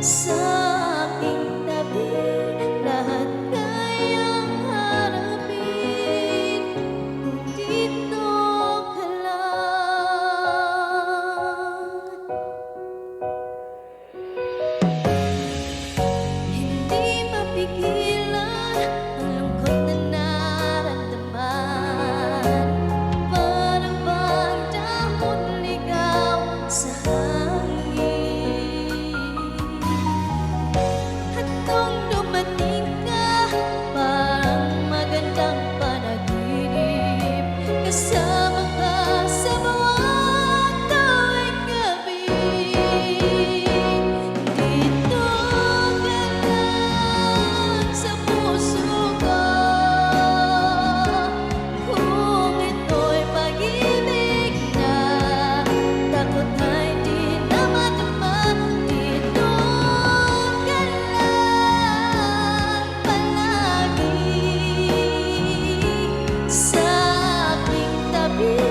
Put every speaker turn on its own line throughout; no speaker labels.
sa aking tabi, lahat kayang harapin kung dito ka lang. Hindi mapigilan ang lungkot na nararamdaman, para bang dahon ligaw sa hangin. At nung dumating ka, parang magandang panaginip, kasama ka sa bawat tuwing gabi. Dito ka lang sa puso ko, kung ito'y pag-ibig na takot ay di na madama. Dito ka lang palagi sa aking tabi,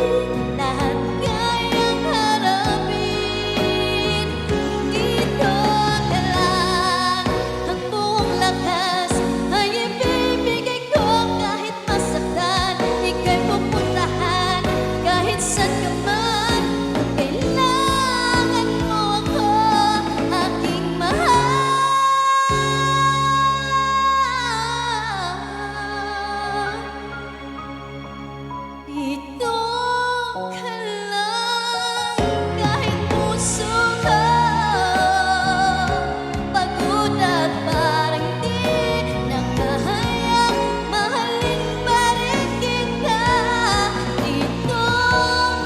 lahat kayang harapin. Dito ka lang, ang buong lakas ay ibibigay ko, kahit masaktan, ika'y pupuntahan kahit saan ka man. Kung kailangan mo ako, aking mahal, dito ka lang. Kahit puso ko pagod at parang di na kayang mahalin pa rin kita. Dito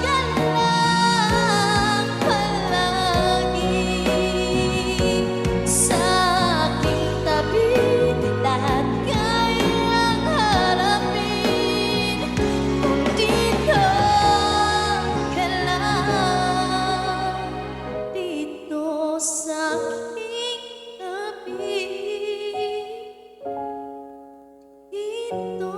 ka lang palagi sa aking tabi, lahat kayang harapin kung dito ka lang. Dito sa aking tabi, dito